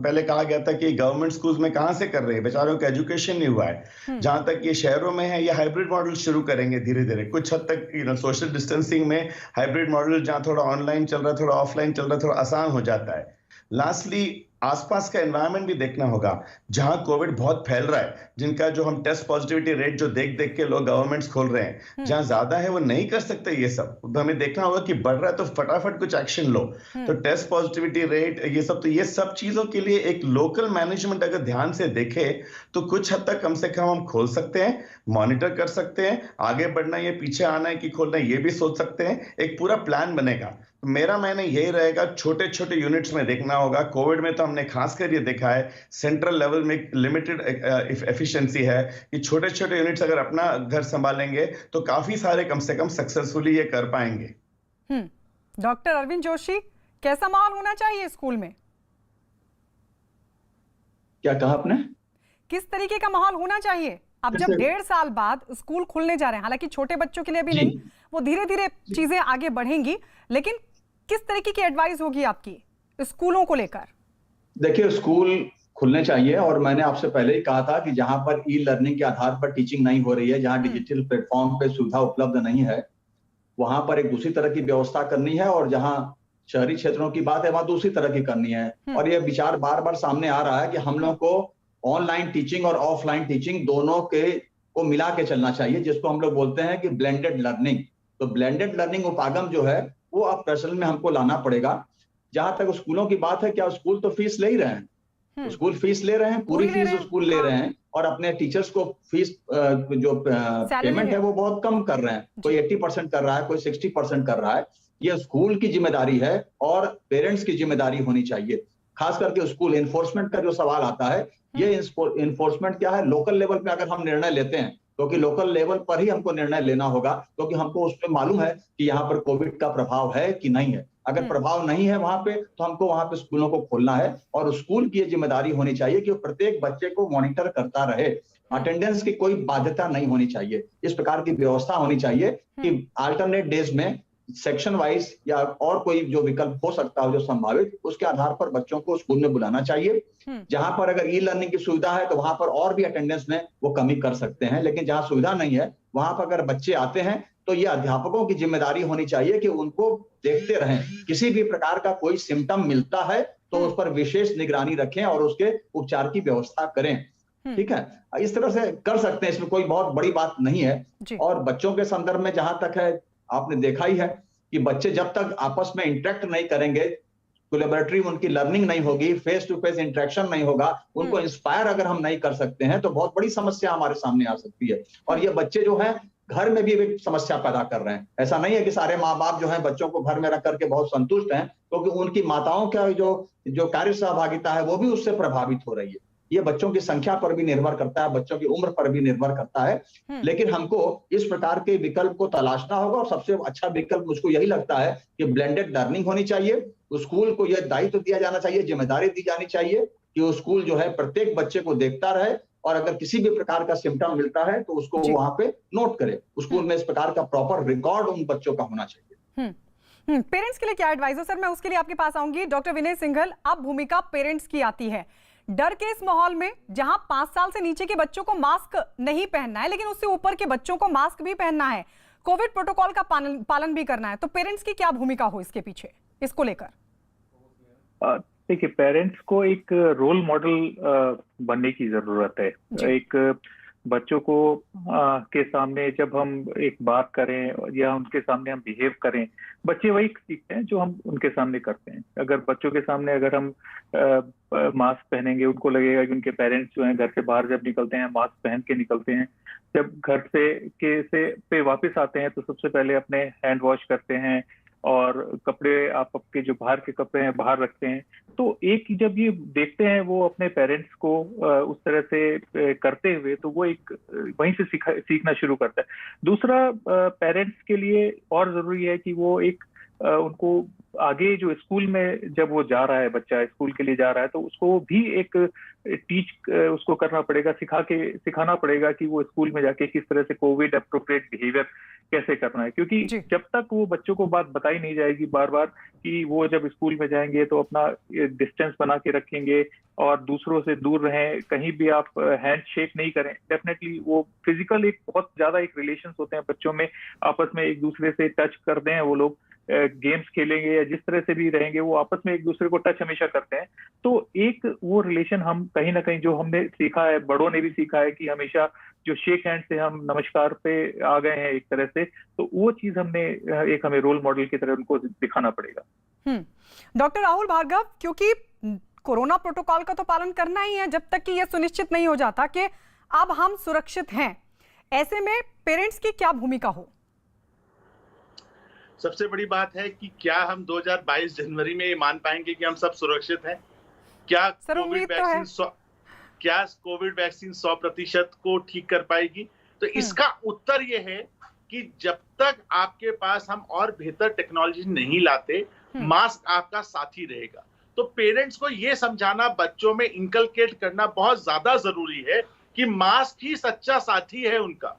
पहले कहा गया था कि गवर्नमेंट स्कूल्स में कहाँ से कर रहे हैं, बेचारों को एजुकेशन नहीं हुआ है। जहां तक ये शहरों में है, ये हाइब्रिड मॉडल शुरू करेंगे धीरे धीरे, कुछ हद तक सोशल डिस्टेंसिंग में हाइब्रिड मॉडल जहां थोड़ा ऑनलाइन चल रहा है, थोड़ा ऑफलाइन चल रहा है, थोड़ा आसान हो जाता है। लास्टली आसपास का एनवायरनमेंट भी देखना होगा। जहां कोविड बहुत फैल रहा है, जिनका जो हम टेस्ट पॉजिटिविटी रेट जो देख देख के लोग गवर्नमेंट्स खोल रहे हैं, जहां ज्यादा है वो नहीं कर सकते ये सब, तो हमें देखना होगा कि बढ़ रहा है तो फटाफट कुछ एक्शन लो। तो टेस्ट पॉजिटिविटी रेट ये सब, तो ये सब चीजों के लिए एक लोकल मैनेजमेंट अगर ध्यान से देखे तो कुछ हद तक कम से कम हम खोल सकते हैं, मॉनिटर कर सकते हैं। आगे बढ़ना है, पीछे आना है कि खोलना है, ये भी सोच सकते हैं। एक पूरा प्लान बनेगा। मेरा मायने यही रहेगा, छोटे छोटे यूनिट्स में देखना होगा। कोविड में तो हमने खासकर ये देखा है, सेंट्रल लेवल में लिमिटेड एफिशिएंसी है कि छोटे छोटे यूनिट्स अगर अपना घर संभालेंगे तो काफी सारे कम से कम सक्सेसफुली ये कर पाएंगे। डॉक्टर अरविंद जोशी, कैसा माहौल होना चाहिए स्कूल में? क्या कहा आपने? किस तरीके का माहौल होना चाहिए? अब जब 1.5 साल बाद स्कूल खुलने जा रहे हैं, हालांकि छोटे बच्चों के लिए भी नहीं, वो धीरे धीरे चीजें आगे बढ़ेंगी, लेकिन किस तरीके की एडवाइस होगी आपकी स्कूलों को लेकर? देखिए, स्कूल खुलने चाहिए और मैंने आपसे पहले ही कहा था कि जहां पर ई लर्निंग के आधार पर टीचिंग नहीं हो रही है, जहां डिजिटल प्लेटफॉर्म पे सुविधा उपलब्ध नहीं है, वहां पर एक दूसरी तरह की व्यवस्था करनी है। और जहां शहरी क्षेत्रों की बात है, वहां दूसरी तरह की करनी है। और यह विचार बार बार सामने आ रहा है कि हम लोग को ऑनलाइन टीचिंग और ऑफलाइन टीचिंग दोनों के को मिला के चलना चाहिए, जिसको हम लोग बोलते हैं कि ब्लेंडेड लर्निंग। तो ब्लेंडेड लर्निंग उपागम जो है वो अब दरअसल में हमको लाना पड़ेगा। जहां तक स्कूलों की बात है, क्या स्कूल तो फीस ले ही रहे हैं, स्कूल फीस ले रहे हैं, पूरी फीस स्कूल ले रहे हैं, और अपने टीचर्स को फीस जो पेमेंट है वो बहुत कम कर रहे हैं। कोई 80% कर रहा है, कोई 60% कर रहा है। ये स्कूल की जिम्मेदारी है और पेरेंट्स की जिम्मेदारी होनी चाहिए। खास करके स्कूल इन्फोर्समेंट का जो सवाल आता है, ये इन्फोर्समेंट क्या है, लोकल लेवल पे अगर हम निर्णय लेते हैं, क्योंकि लोकल लेवल पर ही हमको निर्णय लेना होगा, क्योंकि हमको उसमें मालूम है कि यहाँ पर कोविड का प्रभाव है कि नहीं है। अगर प्रभाव नहीं है वहां पे, तो हमको वहां पे स्कूलों को खोलना है। और स्कूल की ये जिम्मेदारी होनी चाहिए कि प्रत्येक बच्चे को मॉनिटर करता रहे। अटेंडेंस की कोई बाध्यता नहीं होनी चाहिए। इस प्रकार की व्यवस्था होनी चाहिए कि अल्टरनेट डेज में सेक्शन वाइज या और कोई जो विकल्प हो सकता हो जो संभावित, उसके आधार पर बच्चों को स्कूल में बुलाना चाहिए। जहां पर अगर ई लर्निंग की सुविधा है तो वहां पर और भी अटेंडेंस में वो कमी कर सकते हैं, लेकिन जहां सुविधा नहीं है वहां पर अगर बच्चे आते हैं तो ये अध्यापकों की जिम्मेदारी होनी चाहिए कि उनको देखते रहें। किसी भी प्रकार का कोई सिम्टम मिलता है तो उस पर विशेष निगरानी रखें और उसके उपचार की व्यवस्था करें। ठीक है, इस तरह से कर सकते हैं, इसमें कोई बहुत बड़ी बात नहीं है। और बच्चों के संदर्भ में जहां तक है, आपने देखा ही है कि बच्चे जब तक आपस में इंटरेक्ट नहीं करेंगे, कोलैबोरेटरी उनकी लर्निंग नहीं होगी, फेस टू फेस इंटरेक्शन नहीं होगा, उनको इंस्पायर अगर हम नहीं कर सकते हैं तो बहुत बड़ी समस्या हमारे सामने आ सकती है। और ये बच्चे जो हैं घर में भी एक समस्या पैदा कर रहे हैं। ऐसा नहीं है कि सारे माँ बाप जो हैं बच्चों को घर में रख करके बहुत संतुष्ट हैं, क्योंकि उनकी माताओं का जो कार्य सहभागिता है वो भी उससे प्रभावित हो रही है। ये बच्चों की संख्या पर भी निर्भर करता है, बच्चों की उम्र पर भी निर्भर करता है। लेकिन हमको इस प्रकार के विकल्प को तलाशना होगा और सबसे अच्छा विकल्प मुझको यही लगता है कि ब्लेंडेड लर्निंग होनी चाहिए। स्कूल को यह दायित्व दिया जाना चाहिए, जिम्मेदारी दी जानी चाहिए कि वो स्कूल जो है प्रत्येक बच्चे को देखता रहे और अगर किसी भी प्रकार का सिम्टम मिलता है तो उसको वहां पे नोट करे। स्कूल में इस प्रकार का प्रॉपर रिकॉर्ड उन बच्चों का होना चाहिए। पेरेंट्स के लिए क्या एडवाइस है सर? मैं उसके लिए आपके पास आऊंगी। डॉक्टर विनय सिंघल, अब भूमिका पेरेंट्स की आती है। डर के इस माहौल में जहां 5 साल से नीचे के बच्चों को मास्क नहीं पहनना है, लेकिन उससे ऊपर के बच्चों को मास्क भी पहनना है, कोविड प्रोटोकॉल का पालन भी करना है, तो पेरेंट्स की क्या भूमिका हो इसके पीछे, इसको लेकर? देखिए, पेरेंट्स को एक रोल मॉडल बनने की जरूरत है। एक बच्चों को के सामने जब हम एक बात करें या उनके सामने हम बिहेव करें, बच्चे वही सीखते हैं जो हम उनके सामने करते हैं। अगर बच्चों के सामने अगर हम मास्क पहनेंगे, उनको लगेगा कि उनके पेरेंट्स जो हैं घर से बाहर जब निकलते हैं मास्क पहन के निकलते हैं, जब घर पे वापस आते हैं तो सबसे पहले अपने हैंड वॉश करते हैं और कपड़े आपके जो बाहर के कपड़े हैं बाहर रखते हैं। तो एक जब ये देखते हैं वो अपने पेरेंट्स को उस तरह से करते हुए, तो वो एक वहीं से सीखना शुरू करता है। दूसरा, पेरेंट्स के लिए और जरूरी है कि वो एक उनको आगे जो स्कूल में जब वो जा रहा है, बच्चा स्कूल के लिए जा रहा है, तो उसको भी एक उसको करना पड़ेगा, सिखाना पड़ेगा कि वो स्कूल में जाके किस तरह से कोविड अप्रोप्रिएट बिहेवियर कैसे करना है। क्योंकि जब तक वो बच्चों को बात बताई नहीं जाएगी बार बार कि वो जब स्कूल में जाएंगे तो अपना डिस्टेंस बना के रखेंगे और दूसरों से दूर रहें, कहीं भी आप हैंड शेक नहीं करें, डेफिनेटली वो फिजिकल एक बहुत ज्यादा एक रिलेशंस होते हैं बच्चों में, आपस में एक दूसरे से टच करते हैं, वो लोग गेम्स खेलेंगे या जिस तरह से भी रहेंगे वो आपस में एक दूसरे को टच हमेशा करते हैं। तो एक वो रिलेशन हम कहीं ना कहीं जो हमने सीखा है, बड़ों ने भी सीखा है कि हमेशा जो शेक हैंड से हम नमस्कार पे आ गए हैं एक तरह से, तो वो चीज हमने एक हमें रोल मॉडल की तरह उनको दिखाना पड़ेगा। डॉक्टर राहुल भार्गव, क्योंकि कोरोना प्रोटोकॉल का तो पालन करना ही है जब तक कि यह सुनिश्चित नहीं हो जाता कि अब हम सुरक्षित हैं, ऐसे में पेरेंट्स की क्या भूमिका हो? सबसे बड़ी बात है कि क्या हम 2022 जनवरी में ये मान पाएंगे कि हम सब सुरक्षित हैं? क्या कोविड वैक्सीन 100% को ठीक कर पाएगी? तो इसका उत्तर ये है कि जब तक आपके पास हम और बेहतर टेक्नोलॉजी नहीं लाते, मास्क आपका साथी रहेगा। तो पेरेंट्स को ये समझाना, बच्चों में इनकलकेट करना बहुत ज्यादा जरूरी है कि मास्क ही सच्चा साथी है उनका।